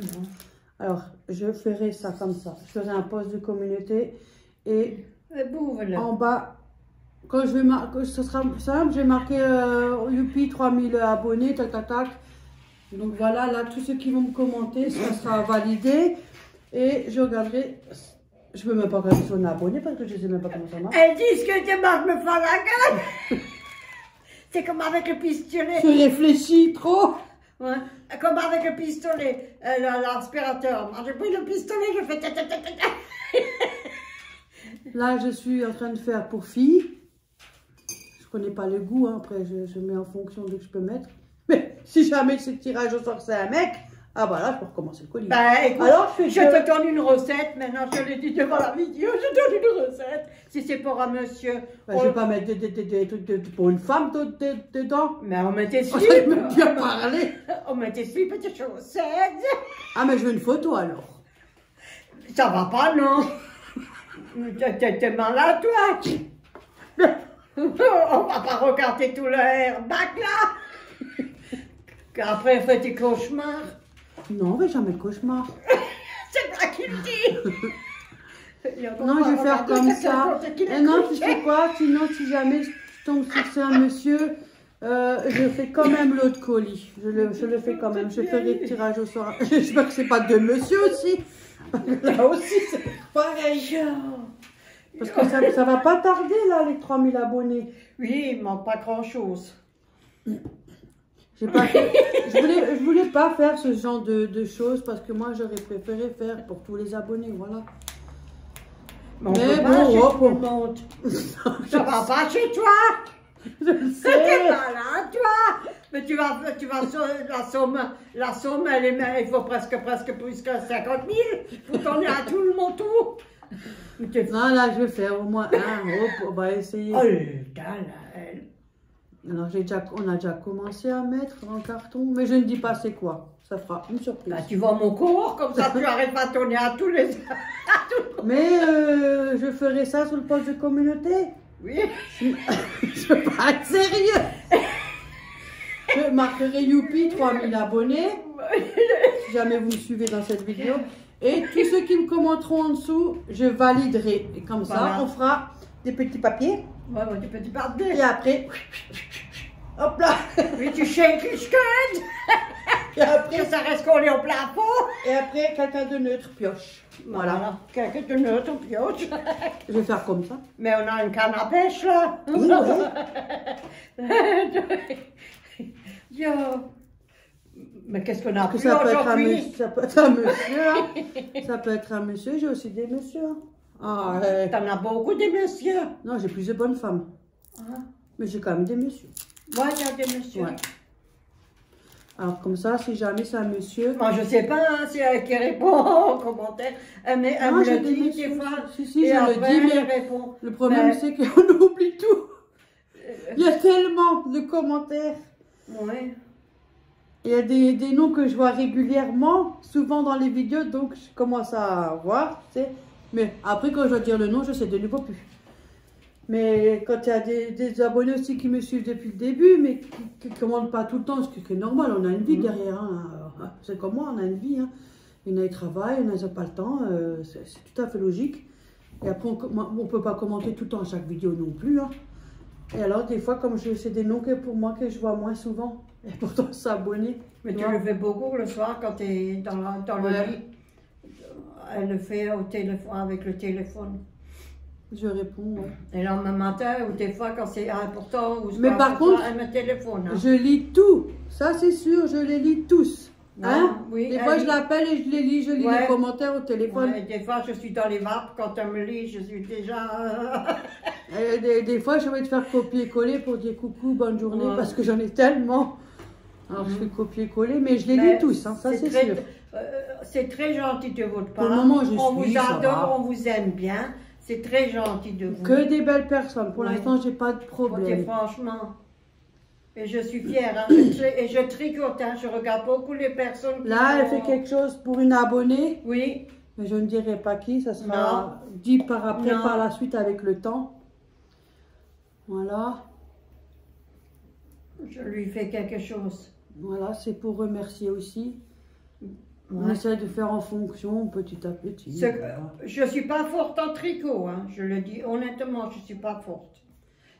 Non. Alors, je ferai ça comme ça. Je ferai un post de communauté et en bas, quand je vais marquer, ce sera simple, j'ai marqué Youpi 3000 abonnés, tac tac tac. Donc voilà, là, tous ceux qui vont me commenter, ça sera validé. Et je regarderai, je ne peux même pas regarder si on est abonné parce que je ne sais même pas comment ça marche. Elles disent que tu marches me faire la gueule. C'est comme avec le pistolet. Je réfléchis trop. Ouais. Comme avec le pistolet, l'aspirateur. Moi, j'ai pris le pistolet, je fais ta ta ta ta ta. Là, je suis en train de faire pour filles. Je connais pas le goût, hein. Après je mets en fonction de ce que je peux mettre. Mais si jamais ce tirage au sort c'est un mec, ah bah là je peux recommencer le colis. Bah écoute, alors je te donne une recette, maintenant je l'ai dit devant la vidéo, je donne une recette. Si c'est pour un monsieur. Bah, je vais pas mettre des trucs pour une femme dedans. Mais on met tes Ça slips. me bien parler. On met tes slips et tes chaussettes. Ah mais je veux une photo alors. Ça va pas, non? T'es malade, toi? On va pas regarder tout le airbag là. Qu'après, on fait des cauchemars. Non, mais jamais de cauchemar. C'est pas qu'il dit. Non, je vais faire comme ça. Et non, tu sais quoi? Sinon, si jamais je tombe sur un monsieur, je fais quand même l'autre colis. Je le fais quand même. Je ferai le tirage au sort. J'espère que c'est pas de monsieur aussi. Là aussi, c'est pareil. Parce que ça va pas tarder, là, les 3000 abonnés. Oui, il manque pas grand-chose. Je voulais pas faire ce genre de choses parce que moi, j'aurais préféré faire pour tous les abonnés, voilà. Mais on peut pas chez tout le monde. Ça va pas chez toi. Je le T'es sais. malade, toi. Mais tu vas la somme, il faut presque plus que 50 000 pour donner à tout le monde tout. Non, là, je vais faire au moins un. Hop, on va essayer. Oh, elle. Alors, on a déjà commencé à mettre en carton, mais je ne dis pas c'est quoi. Ça fera une surprise. Bah, tu vas mon cours, comme ça tu arrêtes pas de donner à tous les... Mais je ferai ça sur le poste de communauté. Oui. Je veux pas être sérieux. Je marquerai Youpi 3000 abonnés. Si jamais vous me suivez dans cette vidéo. Et tous ceux qui me commenteront en dessous, je validerai. Et comme ça, Voilà. on fera des petits papiers. Ouais, du petit papier. Et après, hop là. Oui, tu shakes les scuds. Et après, Que ça reste collé au plafond. et après quelqu'un de neutre pioche. Voilà. Quelqu'un de neutre, on pioche. Je vais faire comme ça. Mais on a une canne à pêche, là. Oui, Yo. Mais qu'est-ce qu'on a Que pu ça peut être un aujourd'hui? monsieur. Ça peut être un monsieur. Hein. Ça peut être un monsieur. J'ai aussi des messieurs. Hein. Ah, T'en as beaucoup des messieurs. non, j'ai plus de bonnes femmes. Ah. Mais j'ai quand même des messieurs. Ouais, il y a des messieurs. Ouais. Alors comme ça, si jamais c'est un monsieur. Moi, je sais pas hein, si elle qui répond aux commentaires. Mais elle Non, me j'ai le des dit messieurs. des fois. Si, et je le après, dis, elle mais répond. le problème Mais- c'est qu'on oublie tout. Il y a tellement de commentaires. Ouais. Il y a des noms que je vois régulièrement, souvent dans les vidéos, donc je commence à voir, tu sais. Mais après, quand je dois dire le nom, je sais de nouveau plus. Mais quand il y a des abonnés aussi qui me suivent depuis le début, mais qui ne commandent pas tout le temps, ce qui est normal, on a une vie derrière. Hein. C'est comme moi, on a une vie. Hein. Il y en a qui travaillent, il y en a qui n'ont pas le temps. C'est tout à fait logique. Et après, on ne peut pas commenter tout le temps à chaque vidéo non plus. Hein. Et alors, des fois, comme c'est des noms que pour moi que je vois moins souvent. Et pourtant, s'abonner. Mais tu le fais beaucoup le soir quand tu es dans le lit. Elle le fait au téléphone, avec le téléphone. Je réponds, ouais. Et le lendemain matin, ou des fois quand c'est important, ou mais par contre, elle me téléphone. Hein. Je lis tout. Ça, c'est sûr, je les lis tous. Hein? Oui, des fois, je l'appelle et je les lis. Je lis les commentaires au téléphone. Ouais, des fois, je suis dans les vapes. Quand elle me lit, je suis déjà... des fois, je vais te faire copier-coller pour dire coucou, bonne journée, parce que j'en ai tellement. Alors, je fais copier-coller, mais je les lis tous, hein, ça c'est sûr. C'est très gentil de votre part. Pour le moment, je on vous adore, on vous aime bien. C'est très gentil de vous. Que des belles personnes. Pour l'instant, j'ai pas de problème. Franchement. Et je suis fière. Hein. Et je tricote. Hein. Je regarde beaucoup les personnes. Là, elle fait quelque chose pour une abonnée. Oui. Mais je ne dirai pas qui. Ça sera dit par après, par la suite, avec le temps. Voilà. Je lui fais quelque chose. Voilà, c'est pour remercier aussi. On essaie de faire en fonction, petit à petit. Je ne suis pas forte en tricot, hein. Je le dis honnêtement, je ne suis pas forte.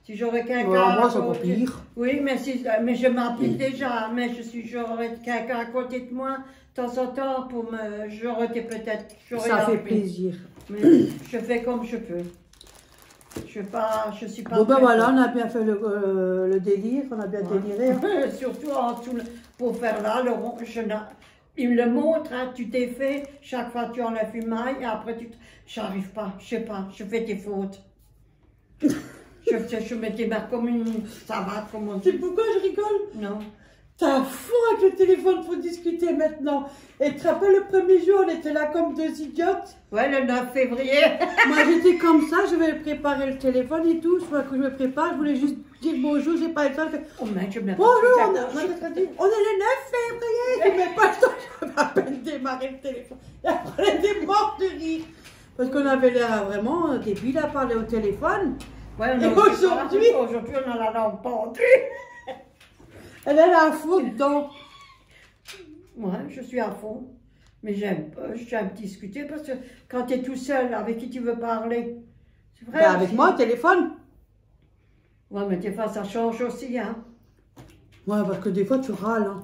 Si j'aurais quelqu'un... moi, ça va pire. Oui, mais je m'applique déjà. Mais j'aurais quelqu'un à côté de moi, de temps en temps, j'aurais peut-être... Ça fait plaisir. Mais je fais comme je peux. Je suis pas... Bon, ben voilà, on a bien fait le délire, on a bien déliré. Surtout pour faire là, le rond, il me le montre, hein, tu t'es fait, chaque fois tu enlèves une maille, et après j'arrive pas, je sais pas, je fais des fautes. je mets tes mains comme une savate, comme on dit. C'est pourquoi je rigole? Non. T'es à fond avec le téléphone pour discuter maintenant. Et tu te rappelles le premier jour, on était là comme deux idiotes. Ouais, le 9 février. Moi j'étais comme ça, je vais préparer le téléphone et tout. Soit que je me prépare, je voulais juste dire bonjour, j'ai pas le temps. Oh mec, je me bonjour, on est le 9 février. Je mets pas le temps, je vais à peine démarrer le téléphone. Et après, elle était morte de rire. Parce qu'on avait l'air vraiment débile à parler au téléphone. Ouais, et aujourd'hui, on a la langue pendue. Elle est à fond dedans. Moi, je suis à fond. Mais j'aime discuter parce que quand tu es tout seul, avec qui tu veux parler? C'est vrai. Ben avec moi, au téléphone. Ouais, mais des fois, ça change aussi, hein. Ouais, parce que des fois, tu râles, hein.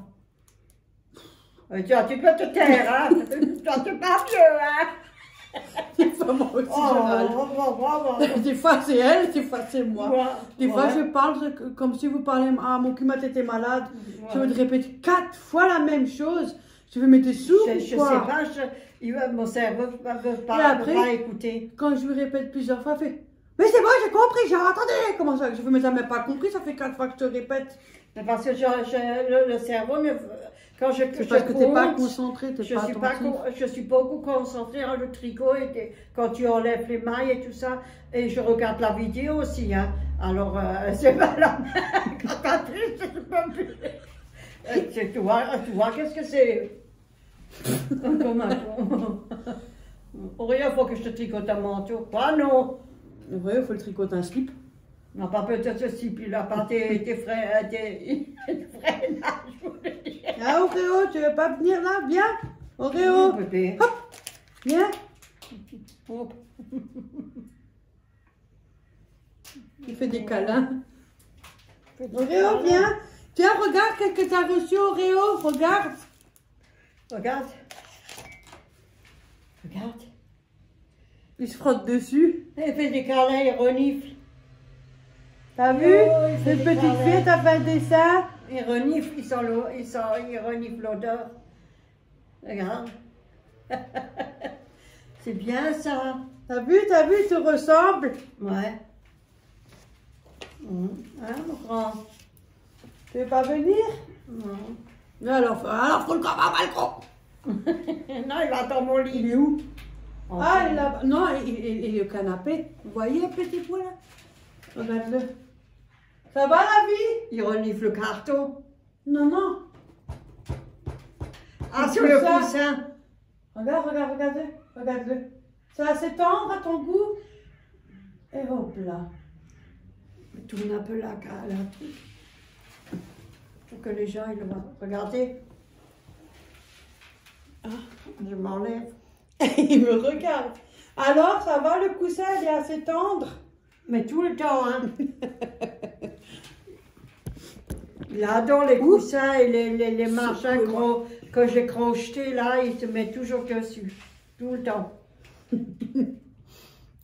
Tu peux te taire, hein. Toi, tu pas mieux, hein. Des fois, moi aussi, je râle. Des fois, c'est elle, des fois, c'est moi. Des fois, je parle comme si vous parlez à mon cul, ma tête est malade. Je veux te répéter 4 fois la même chose. Je vais mettre des sourds je sais pas, mon cerveau ne veut pas écouter. Quand je lui répète plusieurs fois, elle fait « Mais c'est bon, j'ai compris, j'ai entendu !» Comment ça? Je fais « Mais t'as même pas compris, ça fait 4 fois que je te répète. » Parce que le cerveau ne... Quand c'est parce que tu n'es pas concentré, tu n'es pas attentif. Je suis beaucoup concentrée dans le tricot et quand tu enlèves les mailles et tout ça. Et je regarde la vidéo aussi, hein. Alors, c'est pas la même. Quand Patrice, je peux plus. Tu vois qu'est-ce que c'est? Comme un con. Rien, il faut que je te tricote un manteau. Quoi, non? Oui, il faut le tricoter un slip. Non, pas peut-être ceci, puis là, pas tes frères, là, je voulais dire. Ah, Auréo, tu veux pas venir là? Viens, Auréo. Hop, viens. Hop. Il fait des câlins. Auréo, viens. Tiens, regarde ce que tu as reçu, Auréo. Regarde. Regarde. Regarde. Il se frotte dessus. Il fait des câlins, il renifle. T'as vu? Cette petite fille, t'as fait un dessin. Il renifle, il renifle l'odeur. Regarde. C'est bien ça. T'as vu, il te ressemble. Ouais. Hein, mon grand? Tu veux pas venir? Non. Alors faut le corps à balcon. Non, il va dans mon lit. Il est où? Ah, il est là. Non, il est au canapé. Vous voyez le petit point là? Regarde-le. Ça va la vie? Il renifle le carton. Non, non. Ah, sur le coussin. Regarde-le. Regarde-le. C'est assez tendre à ton goût? Et hop là. Tourne un peu la truc. Pour que les gens ils le voient. Regardez. Ah, je m'enlève. Il me regarde. Alors, ça va, le coussin, il est assez tendre? Mais tout le temps, hein. Il adore les coussins et les machins que j'ai crochetés là, il se met toujours dessus. Tout le temps.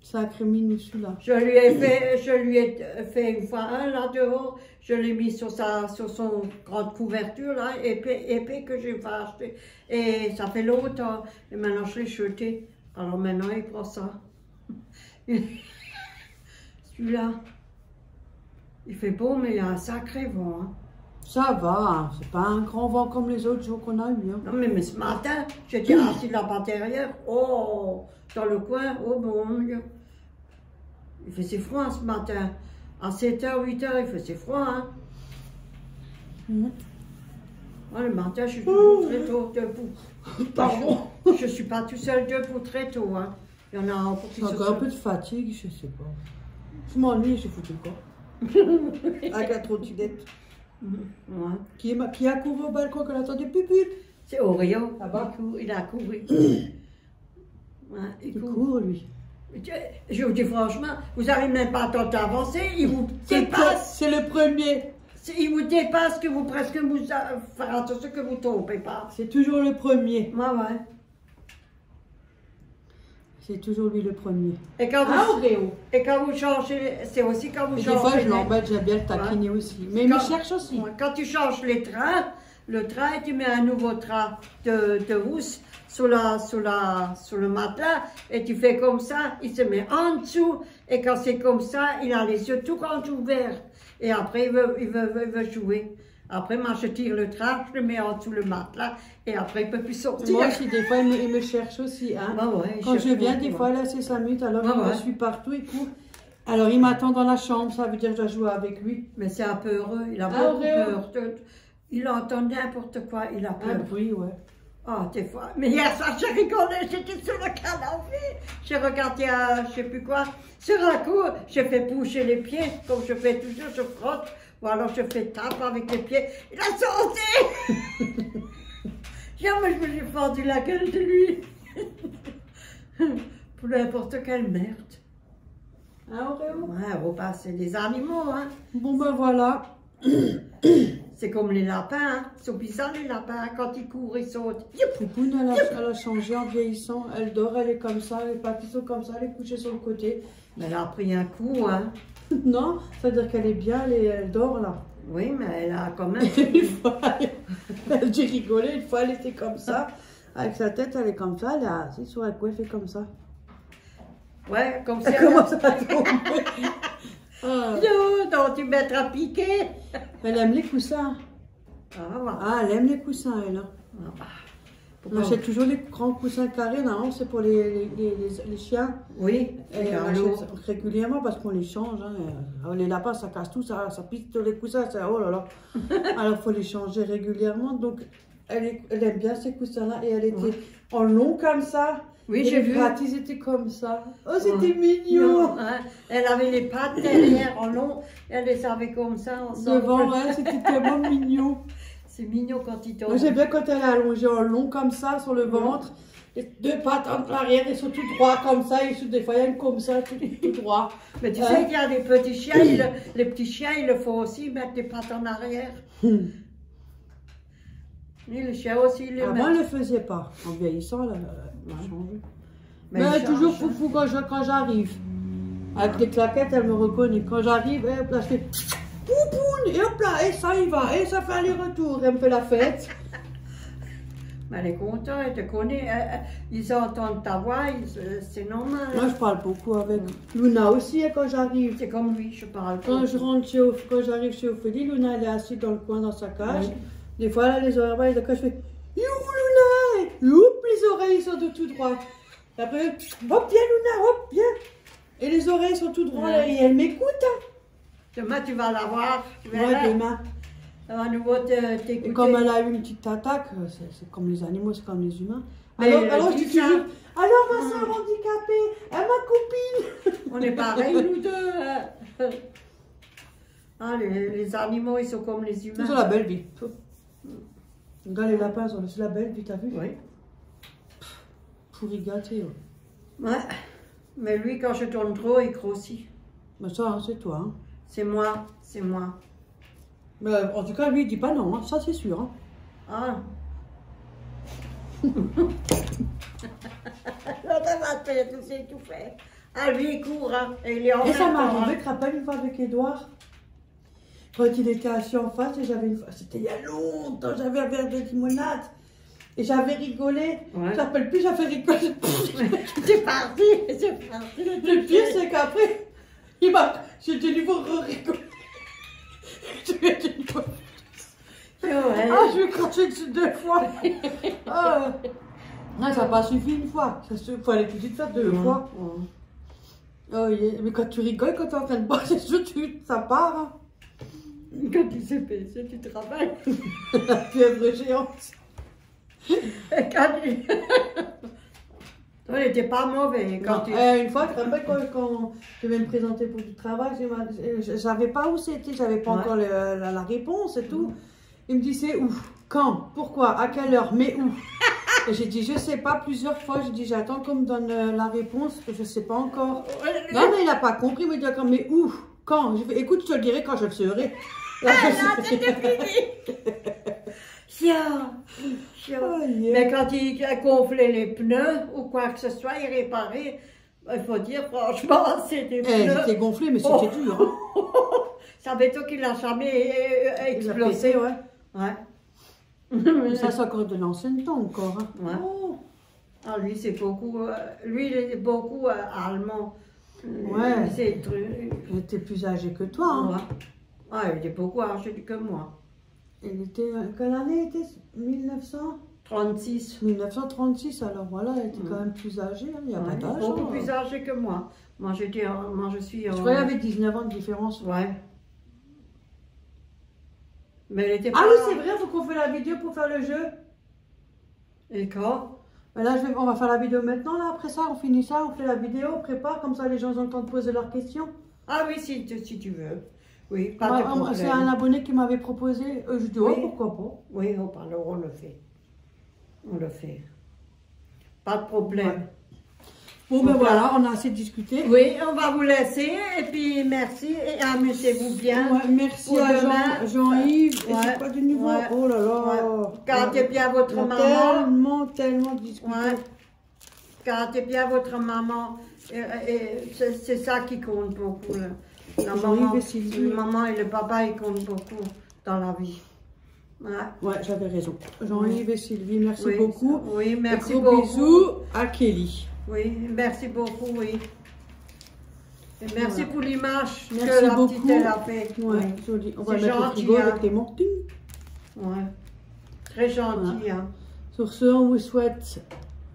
Sacré minou celui-là. Je lui ai fait une fois un là dehors, je l'ai mis sur son grande couverture là, épais que j'ai pas acheté. Et ça fait longtemps. Et maintenant je l'ai jeté. Alors maintenant il prend ça. Celui-là, il fait beau, mais il y a un sacré vent. Hein. Ça va, hein. C'est pas un grand vent comme les autres jours qu'on a eu. Hein. Non mais ce matin, j'étais assis là-bas derrière, oh, dans le coin, oh mon Dieu. Il faisait froid ce matin. À 7h, 8h, il faisait froid. Hein. Le matin, je suis toujours très tôt debout. Pardon. Je ne suis pas tout seul debout très tôt. Hein. Il y en a encore qui encore un peu de fatigue, je sais pas. Je m'ennuie, j'ai foutu le corps. Avec la trottinette. Ouais. Qui a couru au balcon qu'on a entendu pupu. C'est Oreo. Là-bas. Il a couru. Ouais, il court, lui. Je vous dis franchement, vous n'avez même pas tant avancé, il vous dépasse. C'est le premier. Il vous dépasse que vous presque vous faire attention que vous ne tombez pas. C'est toujours le premier. Ouais, ouais. C'est toujours lui le premier. Et quand vous changez, c'est aussi quand vous changez. Des fois, je l'embête, j'aime bien le taquiner aussi. Mais il me cherche aussi. Quand tu changes les trains, le train, tu mets un nouveau train de housse sur le matelas et tu fais comme ça, il se met en dessous et quand c'est comme ça, il a les yeux tout grands ouverts et après il veut jouer. Après, moi, je tire le train, je le mets en dessous le matelas et après, il ne peut plus sortir. Moi aussi, des fois, il me cherche aussi. Hein. Bah ouais, quand je viens, des fois, là, c'est 5 minutes, alors il me suit partout, il court. Alors, il m'attend dans la chambre, ça veut dire que je dois jouer avec lui. Mais c'est un peu heureux, il a beaucoup peur. Il entend n'importe quoi, il a peur. Un bruit, ouais. Ah, des fois. Mais hier soir, j'ai rigolé, j'étais sur le canapé. J'ai regardé je sais plus quoi, sur un coup, j'ai fait bouger les pieds, comme je fais toujours, je frotte. Ou alors je fais tape avec les pieds. Il a sauté. Jamais je me suis fendu la gueule de lui. Pour n'importe quelle merde. Hein, Oreo? Ouais, Europa, c'est des animaux, hein. Bon, ben voilà. C'est comme les lapins, hein. Ils sont bizarres, les lapins. Quand ils courent, ils sautent. Poupoune, elle a changé en vieillissant. Elle dort, elle est comme ça. Les pattes sont comme ça, elle est couchée sur le côté. Mais elle a pris un coup, hein. Non, ça veut dire qu'elle est bien, elle dort là. Oui, mais elle a quand même... Une fois, j'ai rigolé, une fois elle était comme ça. Avec sa tête, elle est comme ça, elle est assise sur la couette, elle fait comme ça. Ouais, comme ça. Elle commence à tomber. Non, tu mettras piquer. Elle aime les coussins. Ah, elle aime les coussins, elle. On achète toujours les grands coussins carrés, non, c'est pour les chiens. Oui, on achète régulièrement parce qu'on les change. Hein. Les lapins, ça casse tout, ça pique tous les coussins, oh là là. Alors, il faut les changer régulièrement. Donc, elle aime bien ces coussins-là et elle était en long comme ça. Oui, j'ai vu. Les pattes, ils étaient comme ça. Oh, c'était mignon. Hein. Elle avait les pattes derrière en long, elle les avait comme ça ensemble. Devant, ouais, c'était tellement mignon. C'est mignon quand il tombe. Moi, j'aime bien quand elle est allongée en long comme ça sur le ventre. Les deux pattes en arrière, ils sont tout droits comme ça. Et des fois, il y a une comme ça, tout droit. Mais tu sais qu'il y a des petits chiens, les petits chiens, ils le font aussi, mettre les pattes en arrière. Et les chiens aussi, ils les mettent. Avant, elle ne le faisait pas. En vieillissant, elle a changé. Mais elle est toujours foufou quand j'arrive. Avec les claquettes, elle me reconnaît. Quand j'arrive, là, je fais poupoune, et hop là, et ça y va, et ça fait aller-retour. Elle me fait la fête. Mais elle est contente, elle te connaît. Ils entendent ta voix, c'est normal. Moi, je parle beaucoup avec Luna aussi, quand j'arrive. C'est comme lui, je parle. Quand j'arrive chez Ophélie, Luna, elle est assise dans le coin, dans sa cage. Oui. Des fois, elle a les oreilles, quand je fais you Luna, et hop, les oreilles sont de tout droit. Et après, hop, viens Luna, hop, viens. Et les oreilles sont tout droit, et elle m'écoute. Hein. Demain, tu vas la voir. Ouais, demain. à nouveau t'écouter. Et comme elle a eu une petite attaque, c'est comme les animaux, c'est comme les humains. Mais Alors je dis dis ça. toujours, alors ma soeur handicapée, ma copine. On est pareils, nous deux. Ah, les animaux, ils sont comme les humains. C'est la belle vie. Regarde les lapins, c'est la belle vie, t'as vu? Oui. Pourri gâté. Ouais. Mais lui, quand je tourne trop, il grossit. Mais ça, hein, c'est toi. Hein. C'est moi, c'est moi. Mais en tout cas, lui, il dit pas non, hein. Ça c'est sûr. Hein. Ah. L'autre va faire tout, c'est tout fait. Ah, lui, il court, hein. Et il est en Et ça même m'est temps, arrivé, hein. tu te rappelles une fois avec Edouard? Quand il était assis en face, et j'avais une fois, c'était il y a longtemps, j'avais un verre de limonade. Et j'avais rigolé. Ouais. Je ne rappelle plus, j'avais rigolé. C'est parti, c'est parti. Le pire, c'est qu'après, j'ai de nouveau rigolé. Ouais. Ah, je vais cracher dessus 2 fois. Ah, non, ça n'a pas suffi une fois. Il fallait tout de suite faire 2 fois. Oh, yeah. Mais quand tu rigoles, quand tu es en train de boire, c'est sûr, ça part. Hein. Quand il s'est baissé, tu te rappelles? La fièvre géante. Et quand il... Il n'était pas mauvais. Quand Une fois, tu te rappelles quand je devais me présenter pour du travail, je savais pas où c'était, j'avais pas encore la réponse et tout. Il me dit c'est où, quand, pourquoi, à quelle heure, mais où. Et j'ai dit je sais pas plusieurs fois, j'ai dit j'attends qu'on me donne la réponse, parce que je sais pas encore. Non mais il n'a pas compris, il me dit d'accord, mais où, quand. Je fais, écoute, je te le dirai quand je le saurai. Là, c'était fini. Chiant. Oh, yeah. Mais quand il a gonflé les pneus ou quoi que ce soit, il réparait, il faut dire franchement, c'était pneus. C'était gonflé, mais c'était dur. Hein. Ça m'étonne qu'il n'a jamais explosé. Il a pété, Ouais. Mais ça, c'est encore de l'ancien temps, encore. Hein. Ouais. Oh. Ah, lui, c'est beaucoup. Lui, il est beaucoup allemand. Ouais. C'est Il était plus âgé que toi. Hein. Ouais. Ah, il était beaucoup âgé que moi. Il était. Quelle année était 1900 36. 1936, alors voilà, il était quand même plus âgé. Hein. Il n'y a pas d'âge. Beaucoup hein. plus âgé que moi. Moi, je suis. Je croyais qu'il y avait 19 ans de différence. Ouais. Mais elle était pas. Ah oui, c'est vrai, il faut qu'on fait la vidéo pour faire le jeu. Et quand? Mais là, on va faire la vidéo maintenant, là, après ça, on finit ça, on fait la vidéo, on prépare, comme ça les gens ont le temps de poser leurs questions. Ah oui, si tu veux. Oui, pas de problème. C'est un abonné qui m'avait proposé, je dis, Oui. oh, pourquoi pas. Oui, alors on le fait. On le fait. Pas de problème. Ouais. Bon, ben voilà, on a assez discuté. Oui, on va vous laisser et puis merci et amusez-vous bien. Ouais, merci Pour à demain. Jean-Yves. Et Ouais. c'est pas du nouveau. Ouais. Oh là là. Ouais. Gardez bien votre On a maman. tellement discuté. Ouais. Gardez bien votre maman. Et c'est ça qui compte beaucoup. Là. La maman, et Sylvie. le maman et le papa, ils comptent beaucoup dans la vie. Ouais. Ouais, j'avais raison. Jean-Yves et Sylvie, merci Oui, beaucoup. Oui, merci Et gros beaucoup. bisous à Kelly. Oui, merci beaucoup, oui. Et merci pour l'image que Merci la beaucoup. petite elle a fait. Ouais, Oui. joli. On va C'est mettre au gentil, frigo hein. avec Clément. Ting. Ouais. Très gentil, Voilà. hein. Sur ce, on vous souhaite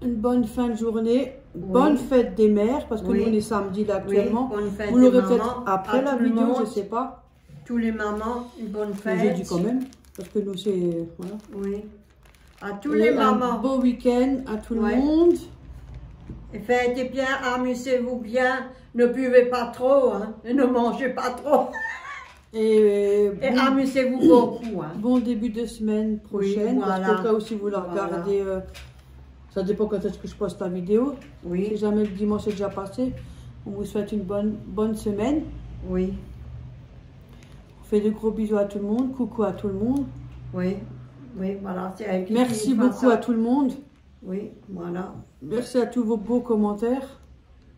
une bonne fin de journée, bonne fête des mères, parce que Oui. nous on est samedi là actuellement. Oui, bonne fête Vous des l'aurez mamans peut-être après à la tout le vidéo, monde. je sais pas. Tous les mamans, une bonne Mais fête. j'ai dit quand même, parce que nous c'est voilà. Oui. À tous Et les un mamans. beau week-end à tout Ouais. le monde. Et faites bien, amusez-vous bien. Ne buvez pas trop, hein. Et ne mangez pas trop. Et, Et bon, amusez-vous beaucoup, hein. bon début de semaine prochaine. Oui, voilà. Parce qu'au cas où si vous la Voilà. regardez, ça dépend quand est-ce que je poste la vidéo. Si Oui, jamais le dimanche est déjà passé, on vous souhaite une bonne semaine. oui, On fait de gros bisous à tout le monde. Coucou à tout le monde. oui. Oui, voilà. C'est avec Merci qui fait beaucoup ça. à tout le monde. Oui, voilà. Merci à tous vos beaux commentaires.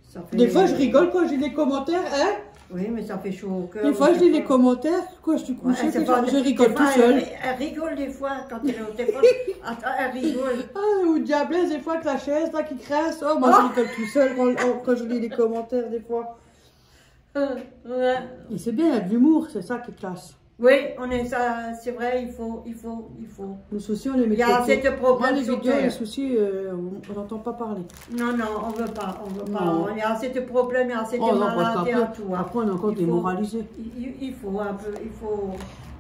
Ça fait... Des fois, je rigole quand j'ai des commentaires, hein. Oui, mais ça fait chaud au cœur. Des fois, je lis les commentaires. Quoi, je suis Ouais, couchée, c'est que pas- je rigole des tout fois, seul. Elle rigole des fois quand elle est au téléphone. Attends, elle rigole. Ah, ou diablesse, des fois, avec la chaise, là, qui crasse. Oh, moi, je rigole tout seul quand je lis les commentaires, des fois. Ouais. Et c'est bien, il y a de l'humour, c'est ça qui est classe. Oui, on est ça, c'est vrai, il faut. Nos soucis, on les met Il y a de assez côté. de problèmes Moi, les sur vidéos, Terre. les soucis, on n'entend pas parler. Non, on veut pas. Non. Il y a assez de problèmes, il y a assez de Oh non, parce maladies qu'après, à tout. Hein. après, on est encore Il faut- démoralisé. Il faut un peu, il faut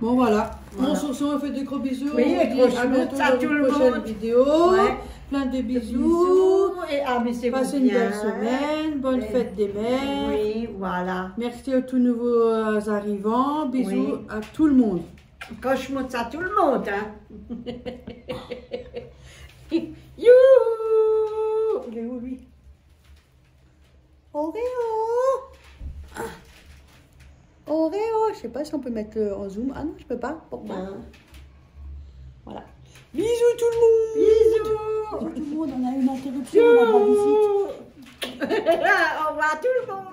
Bon, voilà. Voilà. On sur ce, on fait des gros bisous. Oui, On dit gros à bientôt schmutz à dans tout une le prochaine monde. vidéo. Ouais. Plein de bisous. Bisous et amusez-vous Passez une bien. belle semaine. Bonne fête des mères. Oui, voilà. Merci aux tout nouveaux arrivants. Bisous Oui. à tout le monde. Coche-mousse à tout le monde, hein. Youhou! Il est où, lui? Oreo! Ah. Oreo! Je sais pas si on peut mettre en zoom. Ah non, je peux pas. Pourquoi? Non. Voilà. Bisous tout le monde! Bisous! Tout le monde, on a une interruption, on a de la visite. Au revoir tout le monde!